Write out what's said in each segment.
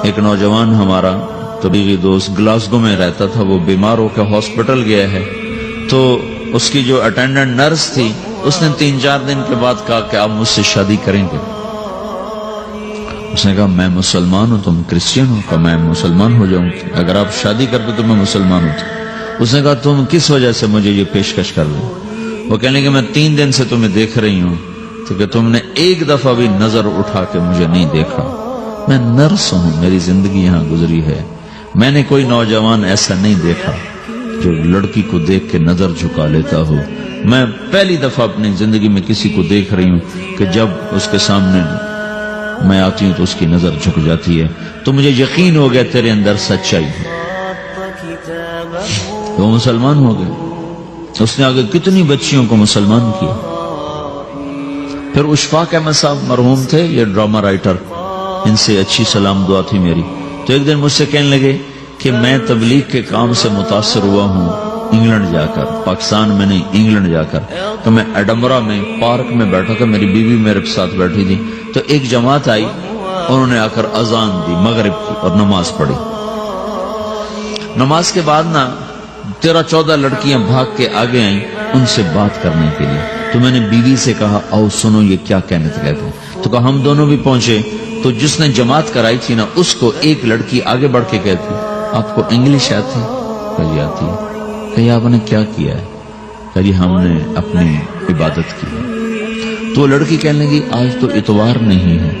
ایک نوجوان ہمارا طبیعی دوست گلاسگو میں رہتا تھا، وہ بیمار ہو کے ہاسپٹل گیا ہے، تو اس کی جو اٹینڈنٹ نرس تھی اس نے 3-4 دن کے بعد کہا کہ آپ مجھ سے شادی کریں گے؟ اس نے کہا میں مسلمان ہوں، تم کرسچن ہو؟ کہا میں مسلمان ہو جاؤں گی اگر آپ شادی کرتے تو میں مسلمان ہوں۔ اس نے کہا تم کس وجہ سے مجھے یہ پیشکش کر رہے ہو؟ وہ کہنے کہ میں 3 دن سے تمہیں دیکھ رہی ہوں تو کہ تم نے ایک دفعہ بھی نظر اٹھا کے مجھے نہیں دیکھا، میں نرس ہوں، میری زندگی یہاں گزری ہے، میں نے کوئی نوجوان ایسا نہیں دیکھا جو لڑکی کو دیکھ کے نظر جھکا لیتا ہو، میں پہلی دفعہ اپنی زندگی میں کسی کو دیکھ رہی ہوں کہ جب اس کے سامنے میں آتی ہوں تو اس کی نظر جھک جاتی ہے، تو مجھے یقین ہو گیا تیرے اندر سچائی ہے۔ وہ مسلمان ہو گئے، اس نے آگے کتنی بچیوں کو مسلمان کیا۔ پھر اشفاق احمد صاحب مرحوم تھے، یہ ڈرامہ رائٹر، ان سے اچھی سلام دعا تھی میری، تو ایک دن مجھ سے کہنے لگے کہ میں تبلیغ کے کام سے متاثر ہوا ہوں انگلینڈ جا کر، پاکستان میں نہیں انگلینڈ جا کر، تو میں ایڈنبرا میں پارک میں بیٹھا تھا، میری بیوی میرے ساتھ بیٹھی تھی، تو ایک جماعت آئی، انہوں نے آ کر اذان دی مغرب کی اور نماز پڑھی۔ نماز کے بعد 13-14 لڑکیاں بھاگ کے آگے آئیں ان سے بات کرنے کے لیے، تو میں نے بیوی سے کہا آؤ سنو یہ کیا کہنے کہتے ہیں، تو کہا ہم دونوں بھی پہنچے، تو جس نے جماعت کرائی تھی نا اس کو ایک لڑکی آگے بڑھ کے کہتی آپ کو انگلش آتی؟ کہا جی آتی ہے۔ کہا آپ نے کیا کیا ہے؟ کہا جی ہم نے اپنی عبادت کی ہے۔ تو لڑکی کہنے لگی آج تو اتوار نہیں ہے،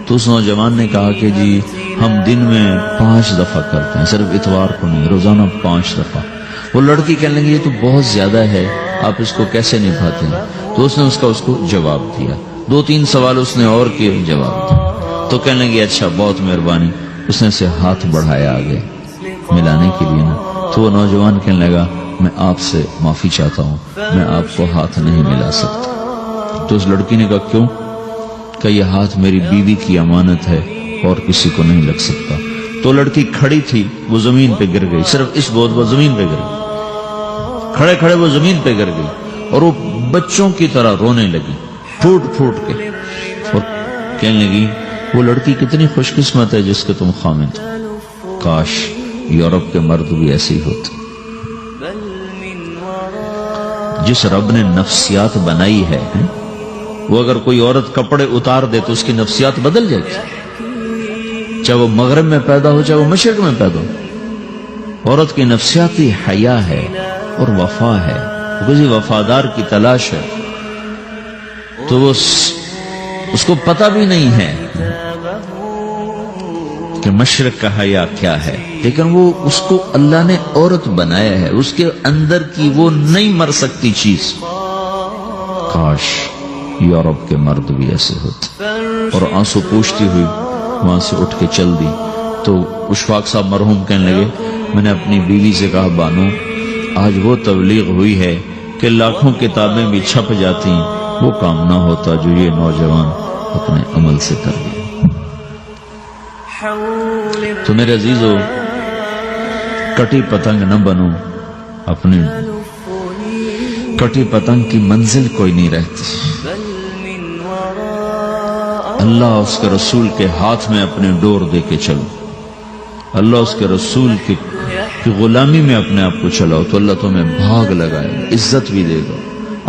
تو اس نوجوان نے کہا کہ جی ہم دن میں 5 دفعہ کرتے ہیں، صرف اتوار کو نہیں، روزانہ 5 دفعہ۔ وہ لڑکی کہنے لگی یہ تو بہت زیادہ ہے، آپ اس کو کیسے نبھاتے ہیں؟ تو اس نے اس کو جواب دیا، 2-3 سوال اس نے اور کیے، جواب دیا، تو کہنے لگی اچھا بہت مہربانی، اس نے سے ہاتھ بڑھایا آگے ملانے کے لیے نا، تو وہ نوجوان کہنے لگا میں آپ سے معافی چاہتا ہوں، میں آپ کو ہاتھ نہیں ملا سکتا۔ تو اس لڑکی نے کہا کیوں؟ کہ یہ ہاتھ میری بیوی کی امانت ہے اور کسی کو نہیں لگ سکتا۔ تو لڑکی کھڑی تھی، وہ زمین پہ گر گئی، صرف اس بہت وہ زمین پہ گر گئی، کھڑے کھڑے وہ زمین پہ گر گئی، اور وہ بچوں کی طرح رونے لگی پھوٹ پھوٹ کے، اور کہنے لگی وہ لڑکی کتنی خوش قسمت ہے جس کے تم خامد ہو، کاش یورپ کے مرد بھی ایسے ہی ہوتے۔ جس رب نے نفسیات بنائی ہے وہ اگر کوئی عورت کپڑے اتار دے تو اس کی نفسیات بدل جائے گی، چاہے وہ مغرب میں پیدا ہو چاہے وہ مشرق میں پیدا ہو۔ عورت کی نفسیاتی حیا ہے اور وفا ہے، کسی وفادار کی تلاش ہے، تو وہ اس کو پتہ بھی نہیں ہے کہ مشرق کا حیا کیا ہے، لیکن وہ اس کو اللہ نے عورت بنایا ہے، اس کے اندر کی وہ نہیں مر سکتی چیز۔ کاش یورپ کے مرد بھی ایسے ہوتے۔ اور آنسو پوچھتی ہوئی وہاں سے اٹھ کے چل دی۔ تو اشفاق صاحب مرحوم کہنے لگے میں نے اپنی بیوی سے کہا بانو آج وہ تبلیغ ہوئی ہے کہ لاکھوں کتابیں بھی چھپ جاتی، وہ کام نہ ہوتا جو یہ نوجوان اپنے عمل سے کر لیا۔ تو میرے عزیزو کٹی پتنگ نہ بنو، اپنی کٹی پتنگ کی منزل کوئی نہیں رہتی۔ اللہ اس کے رسول کے ہاتھ میں اپنے ڈور دے کے چلو، اللہ اس کے رسول کی غلامی میں اپنے آپ کو چلاؤ تو اللہ تمہیں بھاگ لگائے، عزت بھی دے گا۔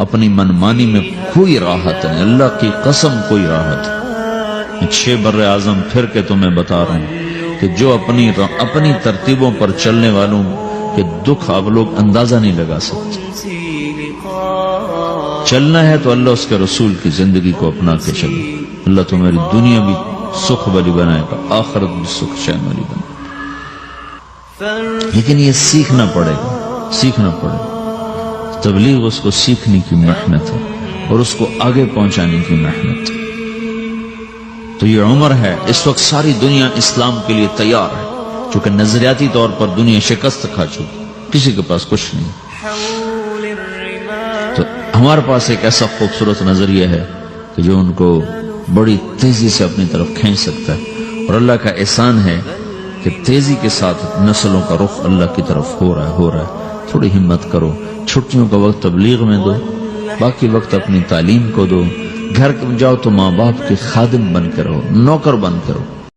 اپنی منمانی میں کوئی راحت نہیں، اللہ کی قسم کوئی راحت نہیں۔ 6 بر اعظم پھر کے تمہیں بتا رہا ہوں کہ جو اپنی ترتیبوں پر چلنے والوں کے دکھ آپ لوگ اندازہ نہیں لگا سکتے۔ چلنا ہے تو اللہ اس کے رسول کی زندگی کو اپنا کے چلو، اللہ تمہاری دنیا بھی سکھ والی بنائے گا، آخرت بھی سکھ چین والی بنائے گا۔ لیکن یہ سیکھنا پڑے گا، سیکھنا پڑے گا۔ تبلیغ اس کو سیکھنے کی محنت ہے اور اس کو آگے پہنچانے کی محنت ہے۔ تو یہ عمر ہے، اس وقت ساری دنیا اسلام کے لیے تیار ہے، چونکہ نظریاتی طور پر دنیا شکست کھا چکی، کسی کے پاس کچھ نہیں۔ تو ہمارے پاس ایک ایسا خوبصورت نظریہ ہے کہ جو ان کو بڑی تیزی سے اپنی طرف کھینچ سکتا ہے، اور اللہ کا احسان ہے کہ تیزی کے ساتھ نسلوں کا رخ اللہ کی طرف ہو رہا ہے۔ تھوڑی ہمت کرو، چھٹیوں کا وقت تبلیغ میں دو، باقی وقت اپنی تعلیم کو دو، گھر جاؤ تو ماں باپ کے خادم بن کے رہو، نوکر بن کے رہو۔